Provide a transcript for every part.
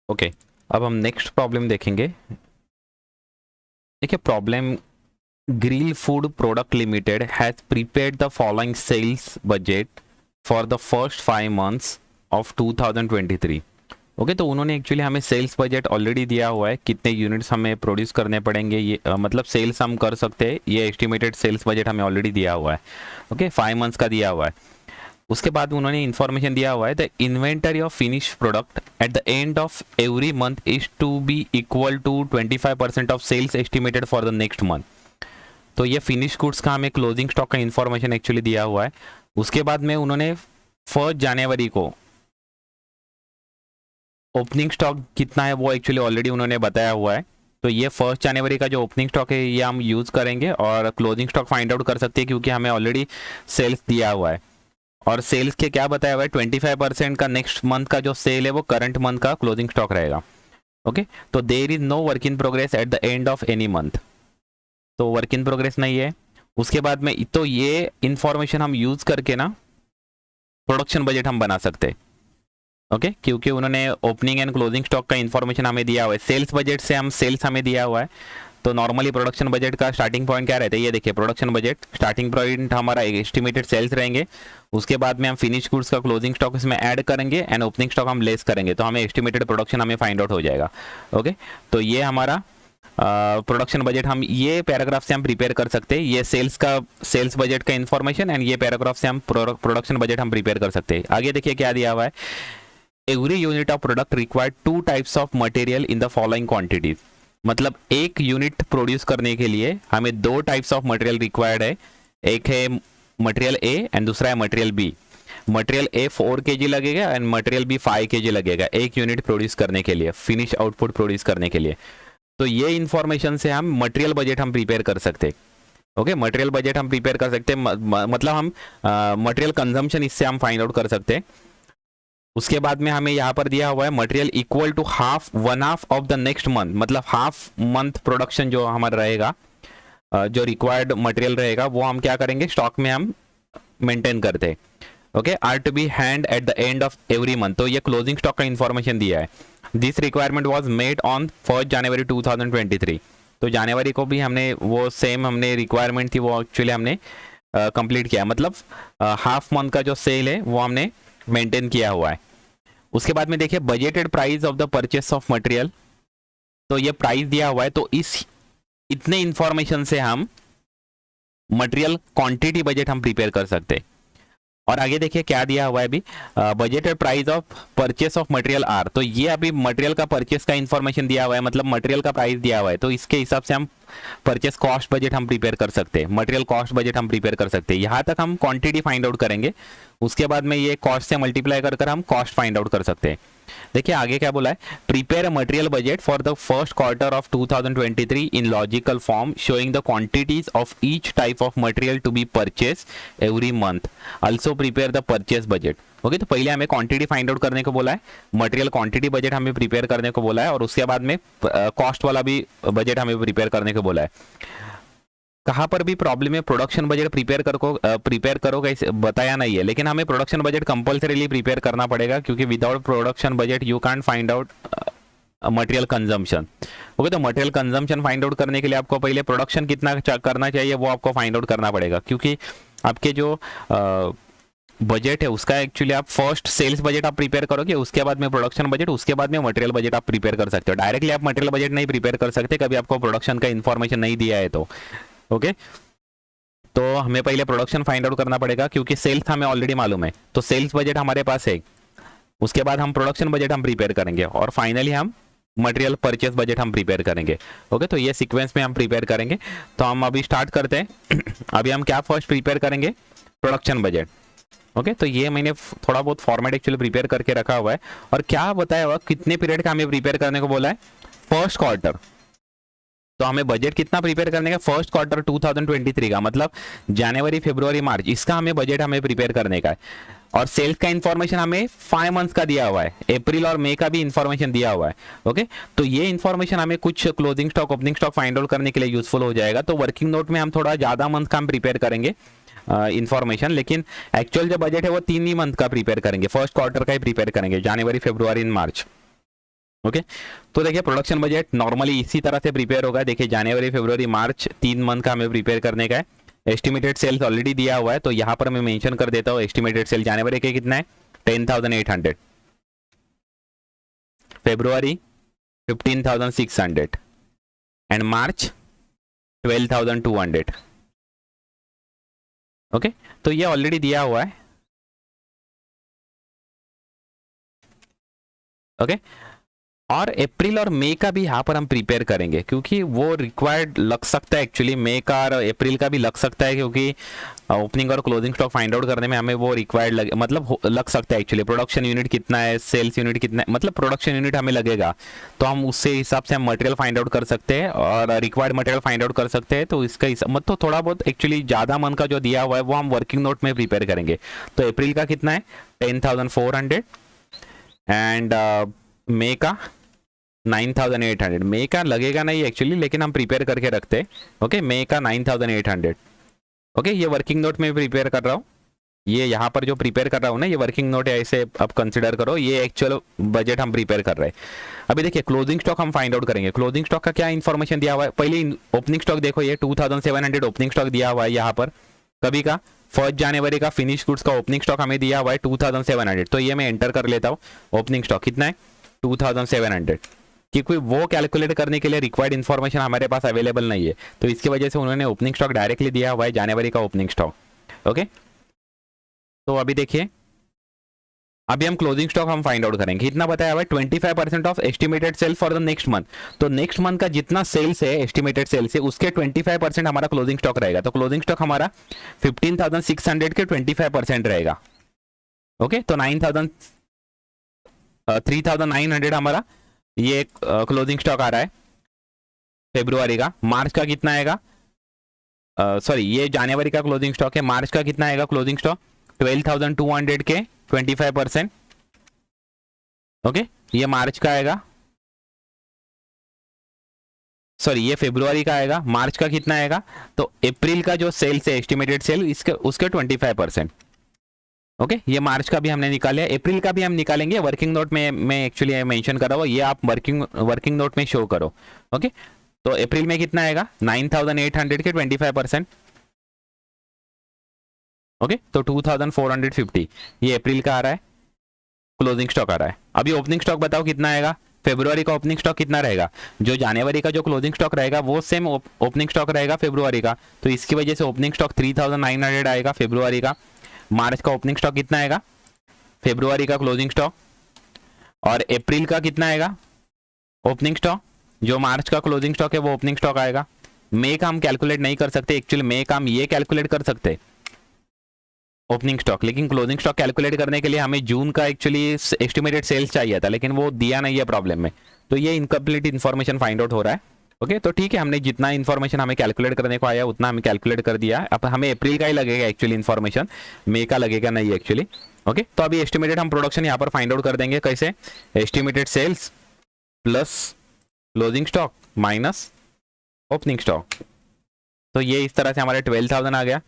Okay, अब हम next problem देखेंगे। देखिए problem, grill food product limited has prepaid the following sales budget for the first 5 months of 2023। Okay, तो उन्होंने actually हमें सेल्स बजट ऑलरेडी दिया हुआ है, कितने यूनिट्स हमें प्रोड्यूस करने पड़ेंगे, ये मतलब सेल्स हम कर सकते हैं, ये एस्टिमेटेड सेल्स बजट हमें ऑलरेडी दिया हुआ है। ओके, 5 मंथ्स का दिया हुआ है। उसके बाद उन्होंने इन्फॉर्मेशन दिया हुआ है, the inventory of finish product at the end of every month is to be equal to 25% of sales estimated for the next month. तो ये फिनिश गुड्स का हमें क्लोजिंग स्टॉक का इन्फॉर्मेशन एक्चुअली दिया हुआ है। उसके बाद में उन्होंने 1 जनवरी को ओपनिंग स्टॉक कितना है वो एक्चुअली ऑलरेडी उन्होंने बताया हुआ है। तो ये 1 जनवरी का जो ओपनिंग स्टॉक है ये हम यूज करेंगे और क्लोजिंग स्टॉक फाइंड आउट कर सकते हैं, क्योंकि हमें ऑलरेडी सेल्स दिया हुआ है। और सेल्स के क्या बताया हुआ है, 25% का नेक्स्ट मंथ का जो सेल है वो करंट मंथ का क्लोजिंग स्टॉक रहेगा। ओके, तो there is no work in progress at the end of any month, तो वर्क इन प्रोग्रेस नहीं है। उसके बाद में तो ये इंफॉर्मेशन हम यूज करके ना प्रोडक्शन बजट हम बना सकते हैं। ओके, क्योंकि उन्होंने ओपनिंग एंड क्लोजिंग स्टॉक का इंफॉर्मेशन हमें दिया हुआ है, सेल्स बजट से हम सेल्स हमें दिया हुआ है। तो नॉर्मली प्रोडक्शन बजट का स्टार्टिंग पॉइंट क्या रहता है, ये देखिए प्रोडक्शन बजट स्टार्टिंग पॉइंट हमारा एस्टिमेटेड सेल्स रहेंगे। उसके बाद में हम फिनिश गुड्स का क्लोजिंग स्टॉक इसमें ऐड करेंगे एंड ओपनिंग स्टॉक हम लेस करेंगे, तो हमें एस्टिमेटेड प्रोडक्शन हमें फाइंड आउट हो जाएगा। ओके, तो ये हमारा प्रोडक्शन बजट हम ये पैराग्राफ से हम प्रिपेयर कर सकते हैं, ये सेल्स बजट का इन्फॉर्मेशन एंड ये पैराग्राफ से हम प्रोडक्शन बजट हम प्रिपेयर कर सकते हैं। आगे देखिए क्या दिया हुआ है, every unit of product required 2 types of material in the following quantities. मतलब एक यूनिट प्रोड्यूस करने के लिए हमें 2 टाइप्स ऑफ मटेरियल रिक्वायर्ड है, एक है मटेरियल ए एंड दूसरा है material B. Material A 4 kg लगेगा एंड मटेरियल बी 5 kg लगेगा एक यूनिट प्रोड्यूस करने के लिए, फिनिश आउटपुट प्रोड्यूस करने के लिए। तो ये इंफॉर्मेशन से हम मटेरियल बजट हम प्रिपेयर कर सकते हैं। ओके, मटेरियल बजट हम प्रिपेयर कर सकते हैं, मतलब हम मटेरियल कंजम्पशन इससे हम फाइंड आउट कर सकते हैं। उसके बाद में हमें यहाँ पर दिया हुआ है material equal to one half of the next month, मतलब हाफ मंथ प्रोडक्शन जो हमारा रहेगा, जो रिक्वायर्ड मटेरियल रहेगा वो हम क्या करेंगे, स्टॉक में हम मेंटेन करते हैं। Okay, are to be hand at the end of every month, तो ये क्लोजिंग स्टॉक का इन्फॉर्मेशन दिया है। This requirement was made on 1 January 2023। तो जनवरी को भी हमने वो सेम हमने रिक्वायरमेंट थी वो एक्चुअली हमने कंप्लीट किया, मतलब हाफ मंथ का जो सेल है वो हमने मेंटेन किया हुआ है। उसके बाद में देखिए budgeted price of the purchase of material, तो ये प्राइस दिया हुआ है, तो इस इतने इंफॉर्मेशन से हम मटेरियल क्वांटिटी बजट हम प्रिपेयर कर सकते हैं। और आगे देखिए क्या दिया हुआ है अभी, budgeted price of purchase of material R, तो ये अभी मटेरियल का परचेस का इंफॉर्मेशन दिया हुआ है, मतलब मटेरियल का प्राइस दिया हुआ है, तो इसके हिसाब से हम परचेस कॉस्ट बजट हम प्रिपेयर कर सकते हैं, मटेरियल कॉस्ट बजट हम प्रिपेयर कर सकते हैं। यहाँ तक हम क्वांटिटी फाइंड आउट करेंगे, उसके बाद में ये कॉस्ट से मल्टीप्लाई कर हम कॉस्ट फाइंड आउट कर सकते हैं। देखिए आगे क्या बोला है, prepare a material budget for the first quarter of 2023 in logical form showing the quantities of each type of material to be purchase every month, also prepare the purchase budget. Okay, तो पहले हमें quantity find out करने को बोला है, material quantity budget हमें prepare करने को बोला है, और उसके बाद में कॉस्ट वाला भी बजट हमें प्रिपेयर करने को बोला है। कहाँ पर भी प्रॉब्लम है, प्रोडक्शन बजट प्रिपेयर करोगे इसे बताया नहीं है, लेकिन हमें प्रोडक्शन बजट कंपल्सरीली प्रिपेयर करना पड़ेगा, क्योंकि without production budget you can't find out material consumption. Okay, तो मटेरियल कंजम्पशन फाइंड आउट करने के लिए आपको पहले प्रोडक्शन कितना करना चाहिए वो आपको फाइंड आउट करना पड़ेगा, क्योंकि आपके जो बजट है उसका एक्चुअली आप फर्स्ट सेल्स बजट आप प्रिपेयर करोगे, उसके बाद में प्रोडक्शन बजट, उसके बाद में मटेरियल बजट आप प्रिपेयर कर सकते हो। डायरेक्टली आप मटेरियल बजट नहीं प्रिपेयर कर सकते, कभी आपको प्रोडक्शन का इन्फॉर्मेशन नहीं दिया है तो। ओके, तो हमें पहले प्रोडक्शन फाइंड आउट करना पड़ेगा, क्योंकि सेल्स हमें ऑलरेडी मालूम है, तो सेल्स बजट हमारे पास है। उसके बाद हम प्रोडक्शन बजट हम प्रिपेयर करेंगे और फाइनली हम मटेरियल परचेस बजट हम प्रिपेयर करेंगे। ओके, तो ये सीक्वेंस में हम प्रिपेयर करेंगे। तो हम अभी स्टार्ट करते हैं। अभी हम क्या फर्स्ट प्रिपेयर करेंगे, प्रोडक्शन बजट। ओके, तो ये मैंने थोड़ा बहुत फॉर्मेट एक्चुअली प्रिपेयर करके रखा हुआ है। और क्या बताया हुआ, कितने पीरियड का हमें प्रिपेयर करने को बोला है, फर्स्ट क्वार्टर। तो हमें बजट कितना प्रिपेयर करने का, फर्स्ट क्वार्टर 2023 का, मतलब जनवरी फरवरी मार्च, इसका हमें बजट हमें प्रिपेयर करने का है। और सेल्स का इंफॉर्मेशन हमें 5 मंथ्स का दिया हुआ है, अप्रैल और मई का भी इंफॉर्मेशन दिया हुआ है। ओके, तो ये इंफॉर्मेशन हमें कुछ closing stock opening stock find out करने के लिए यूजफुल हो जाएगा। तो वर्किंग नोट में हम थोड़ा ज्यादा मंथ का हम प्रिपेयर करेंगे इंफॉर्मेशन, लेकिन एक्चुअल जो बजट है वो 3 ही मंथ का प्रिपेयर करेंगे, फर्स्ट क्वार्टर का ही प्रिपेयर करेंगे, जनवरी फरवरी एंड मार्च। ओके तो देखिए प्रोडक्शन बजट नॉर्मली इसी तरह से प्रिपेयर होगा। देखिए जनवरी फरवरी मार्च 3 मंथ का हमें प्रिपेयर करने का है। एस्टिमेटेड सेल्स ऑलरेडी दिया हुआ है, तो यहाँ पर मैं मेंशन कर देता हूँ एस्टिमेटेड सेल जनवरी के कितना है 10,800, फेब्रुआरी 15,600 एंड मार्च 12,200। ओके तो ये ऑलरेडी दिया हुआ है। ओके और अप्रैल और मई का भी यहाँ पर हम प्रिपेयर करेंगे, क्योंकि वो रिक्वायर्ड लग सकता है एक्चुअली। मई का और अप्रैल का भी लग सकता है, क्योंकि ओपनिंग और क्लोजिंग स्टॉक फाइंड आउट करने में हमें वो रिक्वायर्ड लग सकता है एक्चुअली। प्रोडक्शन यूनिट कितना है, सेल्स यूनिट कितना है, मतलब प्रोडक्शन यूनिट हमें लगेगा, तो हम उससे हिसाब से हम मटेरियल फाइंड आउट कर सकते हैं और रिक्वायर्ड मटेरियल फाइंड आउट कर सकते हैं। तो इसका मतलब थोड़ा बहुत एक्चुअली ज़्यादा मन का जो दिया हुआ है वो हम वर्किंग नोट में प्रिपेयर करेंगे। तो अप्रैल का कितना है 10,400 एंड मई का 9,800। मई का लगेगा नहीं एक्चुअली, लेकिन हम प्रिपेयर करके रखते हैं। ओके मई का 9,800। ओके ये वर्किंग नोट में प्रिपेयर कर रहा हूँ। ये यहाँ पर जो प्रिपेयर कर रहा हूँ ना, ये वर्किंग नोट है, ऐसे अब कंसिडर करो ये एक्चुअल बजट हम प्रिपेयर कर रहे हैं। अभी देखिए क्लोजिंग स्टॉक हम फाइंड आउट करेंगे। क्लोजिंग स्टॉक का क्या इन्फॉर्मेशन दिया हुआ है, पहले ओपनिंग स्टॉक देखो, ये 2,700 ओपनिंग स्टॉक दिया हुआ है यहाँ पर। कभी का 1 जनवरी का फिनिश गुड्स का ओपनिंग स्टॉक हमें दिया हुआ है 2,700, तो ये मैं एंटर कर लेता हूँ। ओपनिंग स्टॉक कितना है 2,700, क्योंकि वो कैलकुलेट करने के लिए रिक्वायर्ड इन्फॉर्मेशन हमारे पास अवेलेबल नहीं है, तो इसकी वजह से उन्होंने ओपनिंग स्टॉक डायरेक्टली दिया हुआ है जनवरी का ओपनिंग स्टॉक। ओके तो अभी देखिए, अभी हम क्लोजिंग स्टॉक हम फाइंड आउट करेंगे। कितना बताया हुआ है 25% of estimated cell for the next month. तो नेक्स्ट मंथ का जितना सेल्स है एस्टिमेटेड सेल्स है उसके 25% हमारा क्लोजिंग स्टॉक रहेगा। तो क्लोजिंग स्टॉक हमारा 15,600 के 25% रहेगा। ओके तो 3,900 हमारा ये क्लोजिंग स्टॉक आ रहा है फेब्रुआरी का। मार्च का कितना आएगा, सॉरी ये जनवरी का क्लोजिंग स्टॉक है। मार्च का कितना आएगा क्लोजिंग स्टॉक 12,200 के 25%। ओके ये मार्च का आएगा, सॉरी ये फेब्रुआरी का आएगा। मार्च का कितना आएगा, तो अप्रैल का जो सेल्स है एस्टिमेटेड सेल इसके उसके 25%। ओके ये मार्च का भी हमने निकाला है, अप्रैल का भी हम निकालेंगे। वर्किंग नोट में मैं एक्चुअली मेंशन कर रहा हूँ, ये आप वर्किंग नोट में शो करो। ओके तो अप्रैल में कितना आएगा 9,800 के 25%। ओके तो 2,450 ये अप्रैल का आ रहा है, क्लोजिंग स्टॉक आ रहा है। अभी ओपनिंग स्टॉक बताओ कितना आएगा, फेब्रुआरी का ओपनिंग स्टॉक कितना रहेगा। जो जनवरी का जो क्लोजिंग स्टॉक रहेगा वो सेम ओपनिंग स्टॉक रहेगा फेब्रुआरी का, तो इसकी वजह से ओपनिंग स्टॉक 3,900 आएगा फेब्रुआरी का। मार्च का ओपनिंग स्टॉक कितना आएगा, फेब्रुआरी का क्लोजिंग स्टॉक, और अप्रैल का कितना आएगा ओपनिंग स्टॉक, जो मार्च का क्लोजिंग स्टॉक है वो ओपनिंग स्टॉक आएगा। मई का हम कैलकुलेट नहीं कर सकते एक्चुअली, मई का हम ये कैलकुलेट कर सकते ओपनिंग स्टॉक, लेकिन क्लोजिंग स्टॉक कैलकुलेट करने के लिए हमें जून का एक्चुअली एस्टिमेटेड सेल्स चाहिए था, लेकिन वो दिया नहीं है प्रॉब्लम में, तो ये इनकम्प्लीट इन्फॉर्मेशन फाइंड आउट हो रहा है। ओके तो ठीक है, हमने जितना इन्फॉर्मेशन हमें कैलकुलेट करने को आया उतना हमें कैलकुलेट कर दिया। अब हमें अप्रैल का ही लगेगा एक्चुअली इन्फॉर्मेशन, मई का लगेगा नहीं एक्चुअली। ओके तो अभी एस्टिमेटेड हम प्रोडक्शन यहाँ पर फाइंड आउट कर देंगे। कैसे, estimated sales plus closing stock minus opening stock. तो ये इस तरह से हमारे 12,000 आ गया।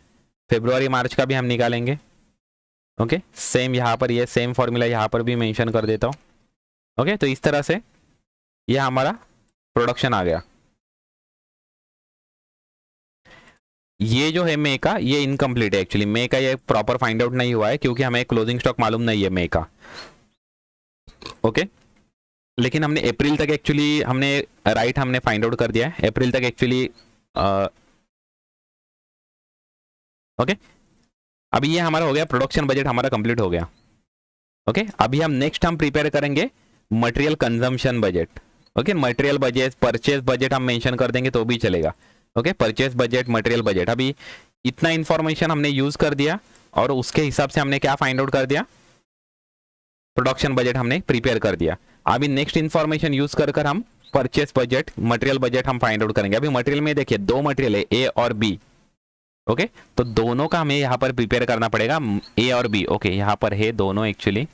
फेब्रुआरी मार्च का भी हम निकालेंगे। ओके सेम यहाँ पर ये सेम फॉर्मूला यहाँ पर भी मेंशन कर देता हूँ। ओके तो इस तरह से ये हमारा प्रोडक्शन आ गया। ये जो है मई का ये इनकम्प्लीट है एक्चुअली, मई का ये प्रॉपर फाइंड आउट नहीं हुआ है क्योंकि हमें क्लोजिंग स्टॉक मालूम नहीं है मई का। ओके लेकिन हमने अप्रैल तक एक्चुअली हमने हमने फाइंड आउट कर दिया है अप्रैल तक एक्चुअली। ओके अभी ये हमारा हो गया, प्रोडक्शन बजट हमारा कंप्लीट हो गया। ओके अभी हम नेक्स्ट हम प्रिपेयर करेंगे material consumption budget. Okay material budget purchase budget हम मेंशन कर देंगे तो भी चलेगा। Okay purchase budget material budget, अभी इतना इंफॉर्मेशन हमने यूज कर दिया और उसके हिसाब से हमने क्या फाइंड आउट कर दिया, प्रोडक्शन बजट हमने प्रिपेयर कर दिया। अभी नेक्स्ट इंफॉर्मेशन यूज कर हम परचेज बजट मटेरियल बजट हम फाइंड आउट करेंगे। अभी मटेरियल में देखिए दो मटेरियल है ए और बी। ओके तो दोनों का हमें यहाँ पर प्रिपेयर करना पड़ेगा, ए और बी। ओके यहाँ पर है दोनों एक्चुअली,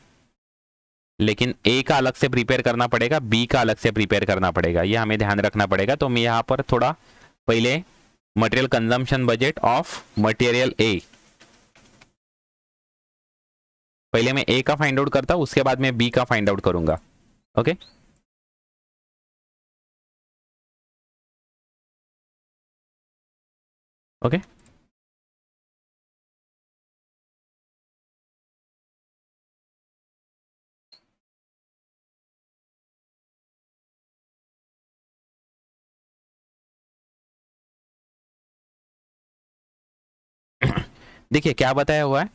लेकिन ए का अलग से प्रिपेयर करना पड़ेगा, बी का अलग से प्रिपेयर करना पड़ेगा, ये हमें ध्यान रखना पड़ेगा। तो मैं यहाँ पर थोड़ा पहले material consumption budget of material A, पहले मैं ए का फाइंड आउट करता हूँ उसके बाद मैं बी का फाइंड आउट करूंगा। ओके ओके देखिए क्या बताया हुआ है,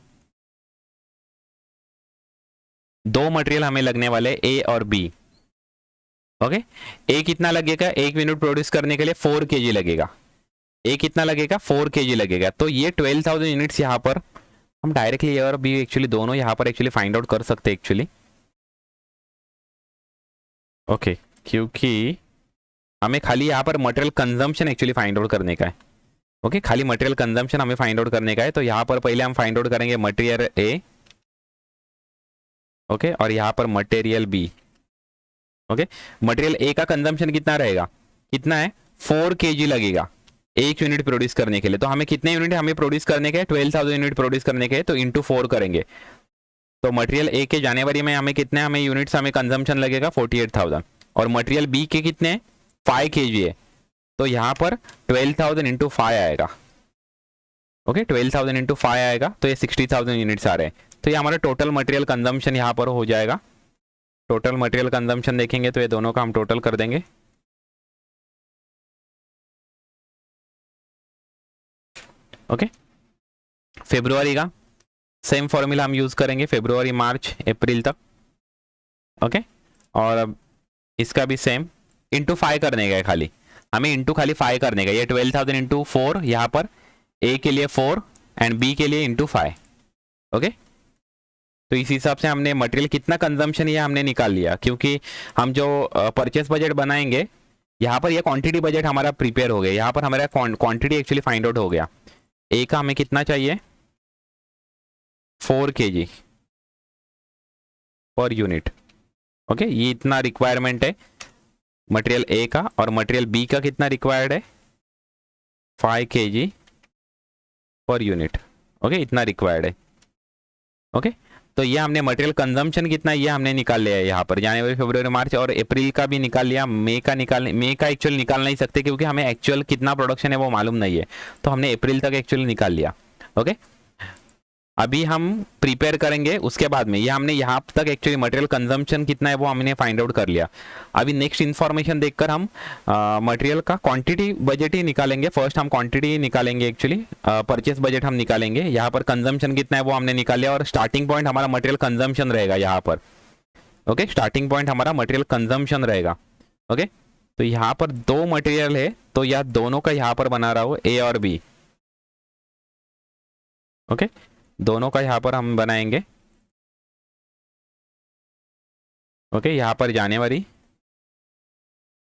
दो मटेरियल हमें लगने वाले ए और बी। ओके ए कितना लगेगा, 1 यूनिट प्रोड्यूस करने के लिए 4 kg लगेगा। ए कितना लगेगा, 4 kg लगेगा। तो ये 12,000 यूनिट्स यहाँ पर हम डायरेक्टली ए और बी एक्चुअली दोनों यहाँ पर एक्चुअली फाइंड आउट कर सकते हैं एक्चुअली। ओके क्योंकि हमें खाली यहाँ पर material consumption actually find out करने का है। ओके खाली मटेरियल कंजम्पशन हमें फाइंड आउट करने का है। तो यहाँ पर पहले हम फाइंड आउट करेंगे मटेरियल ए, ओके और यहाँ पर material B. Okay material A का कंजम्पशन कितना रहेगा, कितना है, 4 kg लगेगा 1 यूनिट प्रोड्यूस करने के लिए। तो हमें कितने यूनिट हमें प्रोड्यूस करने के, 12,000 यूनिट प्रोड्यूस करने के, तो इंटू 4 करेंगे। तो मटेरियल ए के जनवरी में हमें कितने, हमें यूनिट्स हमें कंजम्पशन लगेगा 48,000 और मटेरियल बी के कितने 5 kg है। तो यहाँ पर 12,000 इंटू 5 आएगा। ओके 12,000 इंटू 5 आएगा तो ये 60,000 यूनिट्स आ रहे हैं। तो ये हमारा टोटल मटेरियल कंजम्पशन यहाँ पर हो जाएगा। टोटल मटेरियल कंजम्पशन देखेंगे तो ये दोनों का हम टोटल कर देंगे। ओके फेब्रुवरी का सेम फॉर्मूला हम यूज करेंगे, फेब्रुवरी मार्च अप्रैल तक। ओके और अब इसका भी सेम इंटू 5 करने का है, खाली हमें इंटू खाली 5 करने का। ये 12,000 इंटू 4 यहाँ पर ए के लिए 4 एंड बी के लिए इंटू 5। ओके तो इस हिसाब से हमने मटेरियल कितना कंजम्पशन ये हमने निकाल लिया, क्योंकि हम जो परचेस बजट बनाएंगे यहाँ पर ये क्वांटिटी बजट हमारा प्रिपेयर हो गया। यहाँ पर हमारा क्वांटिटी एक्चुअली फाइंड आउट हो गया। ए का हमें कितना चाहिए, 4 kg पर यूनिट। ओके ये इतना रिक्वायरमेंट है मटेरियल ए का, और मटेरियल बी का कितना रिक्वायर्ड है, 5 kg पर यूनिट। ओके इतना रिक्वायर्ड है। ओके तो ये हमने मटेरियल कंजम्पशन कितना ये हमने निकाल लिया है यहाँ पर, जनवरी फरवरी मार्च और अप्रैल का भी निकाल लिया। मई का एक्चुअल निकाल नहीं सकते क्योंकि हमें एक्चुअल कितना प्रोडक्शन है वो मालूम नहीं है, तो हमने अप्रैल तक एक्चुअली निकाल लिया। ओके अभी हम प्रिपेयर करेंगे उसके बाद में, ये हमने यहाँ तक एक्चुअली मटेरियल कंजम्पशन कितना है वो हमने फाइंड आउट कर लिया। अभी नेक्स्ट इन्फॉर्मेशन देखकर हम मटेरियल का क्वांटिटी बजट ही निकालेंगे। फर्स्ट हम क्वांटिटी निकालेंगे एक्चुअली, परचेस बजट हम निकालेंगे। यहाँ पर कंजम्पशन कितना है वो हमने निकाल लिया और स्टार्टिंग पॉइंट हमारा मटेरियल कंजम्पशन रहेगा यहाँ पर। ओके स्टार्टिंग पॉइंट हमारा मटेरियल कंजम्पशन रहेगा। ओके तो यहाँ पर दो मटेरियल है तो यह दोनों का यहाँ पर बना रहा हूँ ए और बी। ओके दोनों का यहाँ पर हम बनाएंगे। ओके यहाँ पर जनवरी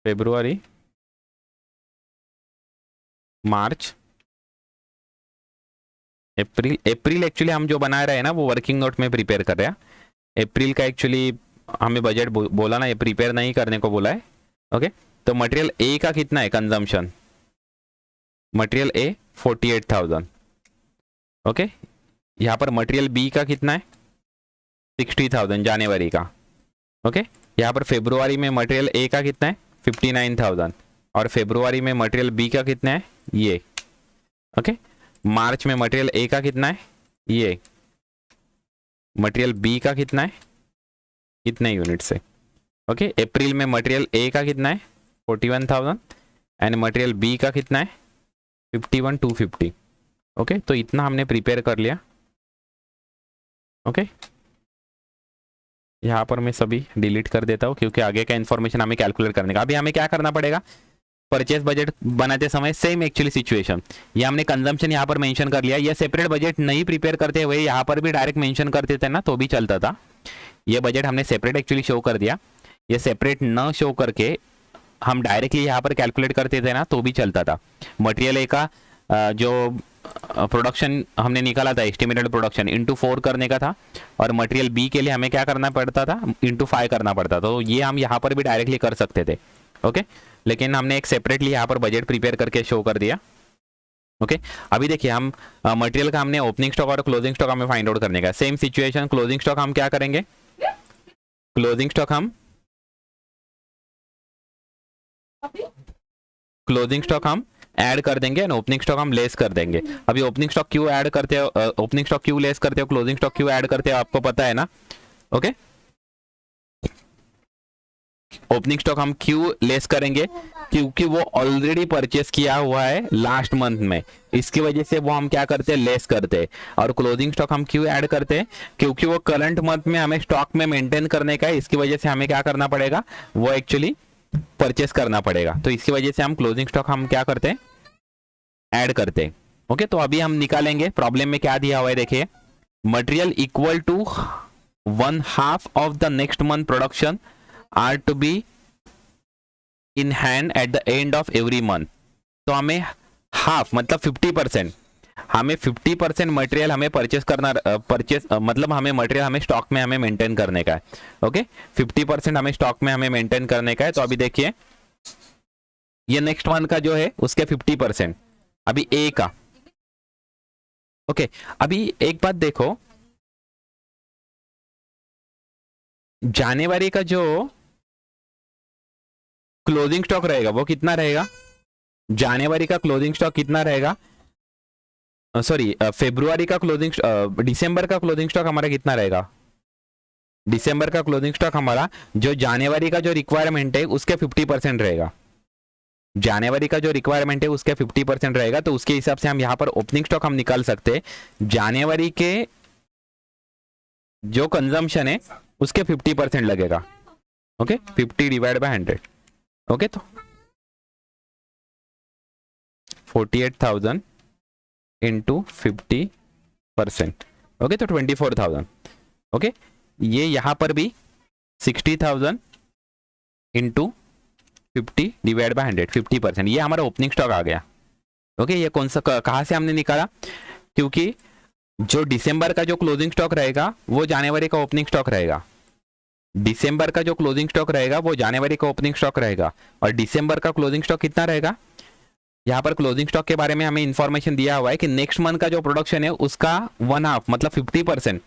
फरवरी मार्च अप्रैल एक्चुअली हम जो बना रहे हैं ना वो वर्किंग नोट में प्रिपेयर कर रहे हैं। अप्रैल का एक्चुअली हमें बजट बोला ना, ये प्रिपेयर नहीं करने को बोला है। ओके तो मटेरियल ए का कितना है कंजम्पशन, मटेरियल ए 48,000। ओके यहाँ पर मटेरियल बी का कितना है 60,000 जनवरी का। ओके यहाँ पर फेब्रुवरी में मटेरियल ए का कितना है 59,000 और फेब्रुवरी में मटेरियल बी का कितना है ये। ओके मार्च में मटेरियल ए का कितना है ये, मटेरियल बी का कितना है कितने यूनिट से। ओके अप्रैल में मटेरियल ए का कितना है 41,000 एंड मटेरियल बी का कितना है 51,250। ओके तो इतना हमने प्रिपेयर कर लिया। ओके यहाँ पर मैं सभी डिलीट कर देता हूँ क्योंकि आगे का इन्फॉर्मेशन हमें कैलकुलेट करने का। अभी हमें क्या करना पड़ेगा, परचेस बजट बनाते समय सेम एक्चुअली सिचुएशन, ये हमने कंजम्पशन यहाँ पर मेंशन कर लिया। ये सेपरेट बजट नहीं प्रिपेयर करते हुए यहाँ पर भी डायरेक्ट मेंशन कर देते ना तो भी चलता था। ये बजट हमने सेपरेट एक्चुअली शो कर दिया, ये सेपरेट न शो करके हम डायरेक्टली यहाँ पर कैलकुलेट करते थे ना तो भी चलता था। मटेरियल ए का जो प्रोडक्शन हमने निकाला था एस्टिमेटेड प्रोडक्शन इंटू 4 करने का था, और मटेरियल बी के लिए हमें क्या करना पड़ता था इंटू 5 करना पड़ता था। तो ये हम यहाँ पर भी डायरेक्टली कर सकते थे। ओके लेकिन हमने एक सेपरेटली यहाँ पर बजट प्रिपेयर करके शो कर दिया। ओके अभी देखिए हम मटेरियल का हमने ओपनिंग स्टॉक और क्लोजिंग स्टॉक हमें फाइंड आउट करने का। सेम सिचुएशन क्लोजिंग स्टॉक हम क्या करेंगे, क्लोजिंग स्टॉक हम ऐड कर देंगे एंड ओपनिंग स्टॉक हम लेस कर देंगे। अभी ओपनिंग स्टॉक क्यों ऐड करते हो, ओपनिंग स्टॉक क्यों लेस करते हो, क्लोजिंग स्टॉक क्यों ऐड करते हो, आपको पता है ना। ओके, ओपनिंग स्टॉक हम क्यों लेस करेंगे, क्योंकि वो ऑलरेडी परचेस किया हुआ है लास्ट मंथ में, इसकी वजह से वो हम क्या करते हैं, लेस करते हैं। और क्लोजिंग स्टॉक हम क्यों ऐड करते हैं, क्योंकि वो करंट मंथ में हमें स्टॉक में मेंटेन करने का है, इसकी वजह से हमें क्या करना पड़ेगा, वो एक्चुअली परचेस करना पड़ेगा। तो इसकी वजह से हम क्लोजिंग स्टॉक हम क्या करते हैं, ऐड करते हैं। ओके, तो अभी हम निकालेंगे, प्रॉब्लम में क्या दिया हुआ है देखिए, material equal to 1/2 of the next month production are to be in hand at the end of every month. तो हमें हाफ मतलब 50%, हमें 50% मटेरियल हमें परचेस करना, मतलब हमें मटेरियल हमें स्टॉक में हमें मेंटेन करने का है। ओके, 50% हमें स्टॉक में हमें मेंटेन करने का है। तो अभी देखिए ये नेक्स्ट मंथ का जो है उसके 50%, अभी ए का। ओके, अभी एक बात देखो, जनवरी का जो क्लोजिंग स्टॉक रहेगा वो कितना रहेगा, जनवरी का क्लोजिंग स्टॉक कितना रहेगा, सॉरी फरवरी का क्लोजिंग, दिसंबर का क्लोजिंग स्टॉक हमारा कितना रहेगा, दिसंबर का क्लोजिंग स्टॉक हमारा जो जनवरी का जो रिक्वायरमेंट है उसके 50% रहेगा, जनवरी का जो रिक्वायरमेंट है उसके 50% रहेगा। तो उसके हिसाब से हम यहाँ पर ओपनिंग स्टॉक हम निकाल सकते हैं, जनवरी के जो कंजम्पशन है उसके 50% लगेगा। Okay, 50 divide by 100। ओके, तो 48,000 इंटू 50%। ओके, तो 24,000। ओके, ये यहां पर भी 60,000 इंटू 50 डिवाइड बाय 100, 50%, ये हमारा ओपनिंग स्टॉक आ गया। ओके, ये कौन सा, कहां से हमने निकाला, क्योंकि जो दिसंबर का जो क्लोजिंग स्टॉक रहेगा वो जनवरी का ओपनिंग स्टॉक रहेगा, दिसंबर का जो क्लोजिंग स्टॉक रहेगा वो जनवरी का ओपनिंग स्टॉक रहेगा। और दिसंबर का क्लोजिंग स्टॉक कितना रहेगा, यहाँ पर क्लोजिंग स्टॉक के बारे में हमें इंफॉर्मेशन दिया हुआ है कि नेक्स्ट मंथ का जो प्रोडक्शन है उसका 1/2 मतलब 50%,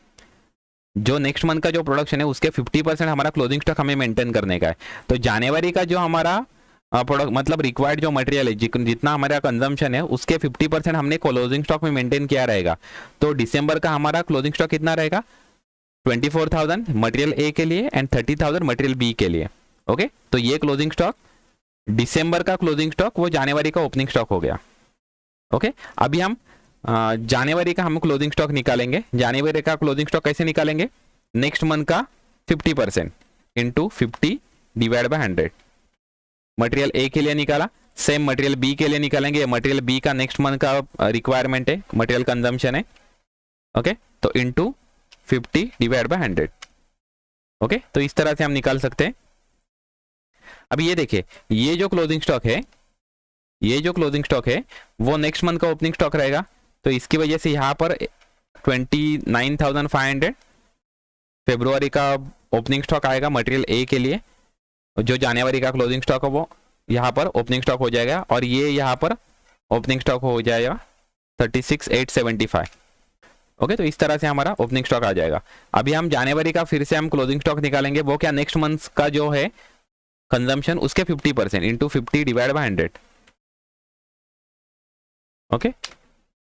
जो नेक्स्ट मंथ का जो प्रोडक्शन है उसके 50% हमारा क्लोजिंग स्टॉक हमें मेंटेन करने का है। तो जनवरी का जो हमारा प्रोडक्ट मतलब रिक्वायर्ड जो मटेरियल है, जितना हमारा कंजम्पशन है उसके 50% हमने क्लोजिंग स्टॉक में मेंटेन किया रहेगा। तो दिसंबर का हमारा क्लोजिंग स्टॉक कितना रहेगा, 24,000 मटेरियल ए के लिए एंड 30,000 मटेरियल बी के लिए। ओके, तो ये क्लोजिंग स्टॉक, दिसंबर का क्लोजिंग स्टॉक वो जनवरी का ओपनिंग स्टॉक हो गया। ओके, अभी हम जनवरी का हम क्लोजिंग स्टॉक निकालेंगे। जनवरी का क्लोजिंग स्टॉक कैसे निकालेंगे, नेक्स्ट मंथ का 50% into 50 divide by 100। Material A के लिए निकाला, सेम मटेरियल बी के लिए निकालेंगे, मटेरियल बी का नेक्स्ट मंथ का रिक्वायरमेंट है, मटेरियल कंजम्पशन है। ओके, तो इंटू 50 डिवाइड बाय 100। ओके, तो इस तरह से हम निकाल सकते हैं। अभी ये देखिए, ये जो क्लोजिंग स्टॉक है, ये जो क्लोजिंग स्टॉक है वो नेक्स्ट मंथ का ओपनिंग स्टॉक रहेगा। तो इसकी वजह से यहाँ पर 29,500 फरवरी का ओपनिंग स्टॉक आएगा मटेरियल ए के लिए, जो जनवरी का क्लोजिंग स्टॉक है वो यहाँ पर ओपनिंग स्टॉक हो जाएगा, और ये यहाँ पर ओपनिंग स्टॉक हो जाएगा 36,875। ओके, तो इस तरह से हमारा ओपनिंग स्टॉक आ जाएगा। अभी हम जनवरी का फिर से हम क्लोजिंग स्टॉक निकालेंगे, वो क्या, नेक्स्ट मंथ का जो है कंजम्पशन उसके 50% इंटू 50 डिवाइड बाय 100। ओके,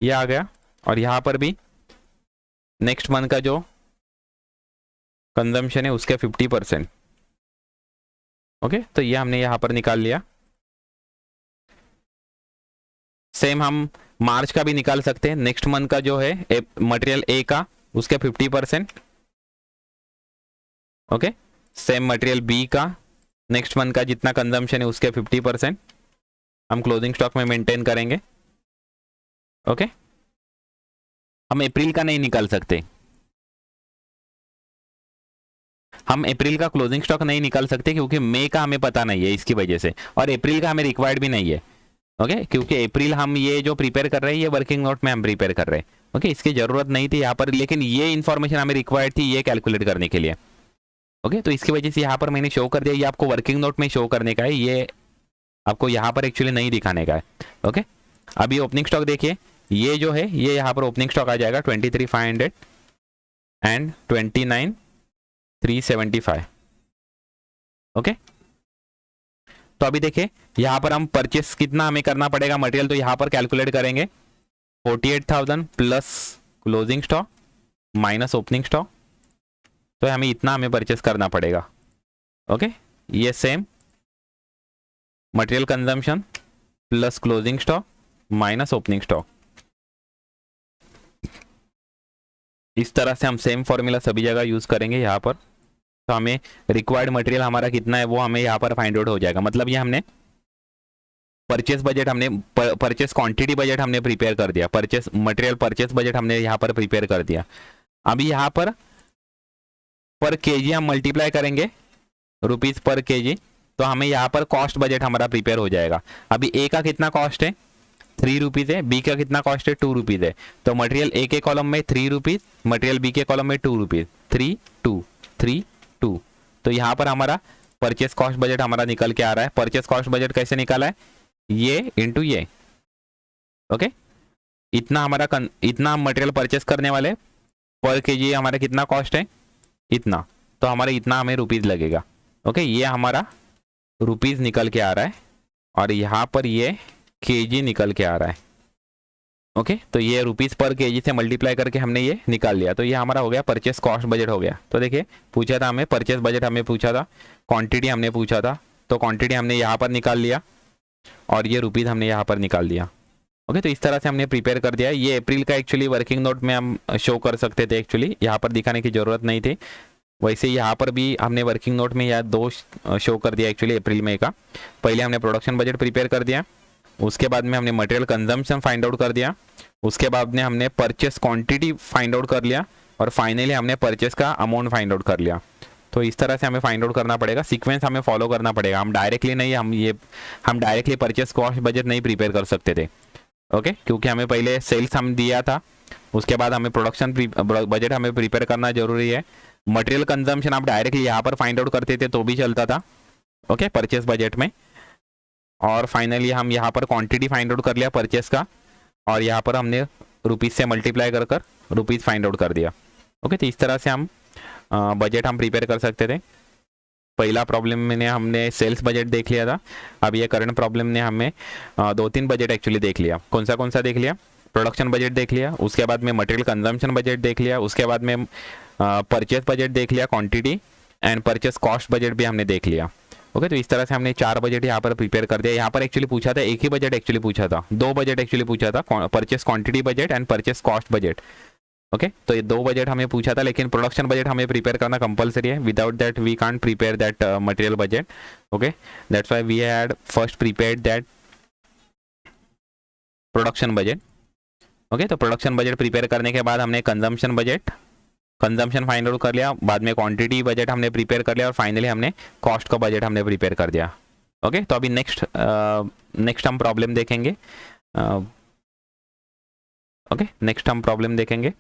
ये आ गया। और यहां पर भी नेक्स्ट मंथ का जो कंजम्पशन है उसके 50%। ओके, तो ये हमने यहां पर निकाल लिया। सेम हम मार्च का भी निकाल सकते हैं, नेक्स्ट मंथ का जो है मटेरियल ए का उसके 50%। ओके, सेम मटेरियल बी का नेक्स्ट मंथ का जितना कंजम्पशन है उसके 50% हम क्लोजिंग स्टॉक में मेंटेन करेंगे। ओके, हम अप्रैल का नहीं निकाल सकते, हम अप्रैल का क्लोजिंग स्टॉक नहीं निकाल सकते क्योंकि मई का हमें पता नहीं है इसकी वजह से, और अप्रैल का हमें रिक्वायर्ड भी नहीं है। ओके, क्योंकि अप्रैल हम ये जो प्रिपेयर कर रहे हैं ये वर्किंग नोट में हम प्रिपेयर कर रहे हैं। ओके, इसकी जरूरत नहीं थी यहाँ पर, लेकिन ये इन्फॉर्मेशन हमें रिक्वायर्ड थी ये कैलकुलेट करने के लिए। ओके, तो इसकी वजह से यहाँ पर मैंने शो कर दिया, ये आपको वर्किंग नोट में शो करने का है, ये आपको यहाँ पर एक्चुअली नहीं दिखाने का है। ओके, अभी ओपनिंग स्टॉक देखिए, ये जो है ये यहाँ पर ओपनिंग स्टॉक आ जाएगा 23,500 एंड 29,375। ओके, तो अभी देखिए यहाँ पर हम परचेस कितना हमें करना पड़ेगा मटेरियल, तो यहाँ पर कैलकुलेट करेंगे 48,000 plus closing stock minus opening stock, तो हमें इतना हमें परचेस करना पड़ेगा। ओके, ये same material consumption plus closing stock minus opening stock, इस तरह से हम सेम फॉर्मूला सभी जगह यूज करेंगे यहाँ पर। तो हमें रिक्वायर्ड मटेरियल हमारा कितना है वो हमें यहाँ पर फाइंड आउट हो जाएगा। मतलब ये हमने परचेस बजट हमने परचेस क्वांटिटी बजट हमने प्रिपेयर कर दिया, परचेस मटेरियल परचेस बजट हमने यहाँ पर प्रिपेयर कर दिया। अभी यहाँ पर केजी हम मल्टीप्लाई करेंगे रुपीज पर केजी, तो हमें यहाँ पर कॉस्ट बजट हमारा प्रिपेयर हो जाएगा। अभी ए का कितना कॉस्ट है 3 रुपीज है, बी का कितना कॉस्ट है 2 रुपीज है, तो मटेरियल ए के कॉलम में 3 रुपीज, मटेरियल बी के कॉलम में 2 रुपीज, 3 2 3 2। तो यहाँ पर हमारा परचेस कॉस्ट बजट हमारा निकल के आ रहा है। परचेस कॉस्ट बजट कैसे निकाला है, ये इंटू ये। ओके, इतना हमारा इतना हम मटेरियल परचेस करने वाले, पर केजी हमारा कितना कॉस्ट है इतना, तो हमारे इतना हमें रुपीज लगेगा। ओके, ये हमारा रुपीज निकल के आ रहा है और यहाँ पर ये केजी निकल के आ रहा है। ओके, तो ये रुपीज पर केजी से मल्टीप्लाई करके हमने ये निकाल लिया, तो ये हमारा हो गया परचेस कॉस्ट बजट हो गया। तो देखिए पूछा था हमें परचेस बजट, हमें पूछा था क्वांटिटी हमने पूछा था, तो क्वांटिटी हमने यहाँ पर निकाल लिया और ये रुपीज हमने यहाँ पर निकाल दिया। ओके, तो इस तरह से हमने प्रिपेयर कर दिया। ये अप्रैल का एक्चुअली वर्किंग नोट में हम शो कर सकते थे, एक्चुअली यहाँ पर दिखाने की जरूरत नहीं थी। वैसे यहाँ पर भी हमने वर्किंग नोट में यह 2 शो कर दिया एक्चुअली अप्रैल मई का। पहले हमने प्रोडक्शन बजट प्रिपेयर कर दिया, उसके बाद में हमने मटेरियल कंजम्पशन फाइंड आउट कर दिया, उसके बाद में हमने परचेस क्वांटिटी फाइंड आउट कर लिया और फाइनली हमने परचेस का अमाउंट फाइंड आउट कर लिया। तो इस तरह से हमें फाइंड आउट करना पड़ेगा, सीक्वेंस हमें फॉलो करना पड़ेगा। हम डायरेक्टली नहीं, हम डायरेक्टली परचेस कॉस्ट बजट नहीं प्रिपेयर कर सकते थे। ओके, क्योंकि हमें पहले सेल्स हम दिया था, उसके बाद हमें प्रोडक्शन बजट हमें प्रिपेयर करना जरूरी है। मटेरियल कंजम्पशन आप डायरेक्टली यहाँ पर फाइंड आउट करते थे तो भी चलता था, ओके, परचेस बजट में। और फाइनली हम यहाँ पर क्वांटिटी फाइंड आउट कर लिया परचेस का और यहाँ पर हमने रुपीज़ से मल्टीप्लाई कर रुपीज़ फाइंड आउट कर दिया। ओके, तो इस तरह से हम बजट हम प्रिपेयर कर सकते थे। पहला प्रॉब्लम में हमने सेल्स बजट देख लिया था, अब ये करंट प्रॉब्लम ने हमें 2-3 बजट एक्चुअली देख लिया। कौन सा देख लिया, प्रोडक्शन बजट देख लिया, उसके बाद में मटेरियल कंजम्पशन बजट देख लिया, उसके बाद में परचेस बजट देख लिया, quantity and purchase cost budget भी हमने देख लिया। ओके, तो इस तरह से हमने 4 बजट यहाँ पर प्रिपेयर कर दिया। यहाँ पर एक्चुअली पूछा था, एक ही बजट एक्चुअली पूछा था, 2 बजट एक्चुअली पूछा था, purchase quantity budget and purchase cost budget. Okay, तो ये 2 बजट हमें पूछा था, लेकिन प्रोडक्शन बजट हमें प्रिपेयर करना कंपलसरी है, without that we can't prepare that material budget. Okay, that's why we had first prepared that production budget. Okay, तो प्रोडक्शन बजट प्रिपेयर करने के बाद हमने कंजम्पशन फाइंड आउट कर लिया, बाद में क्वांटिटी बजट हमने प्रिपेयर कर लिया और फाइनली हमने कॉस्ट का बजट हमने प्रिपेयर कर दिया। ओके, तो अभी नेक्स्ट हम प्रॉब्लम देखेंगे। ओके, नेक्स्ट हम प्रॉब्लम देखेंगे।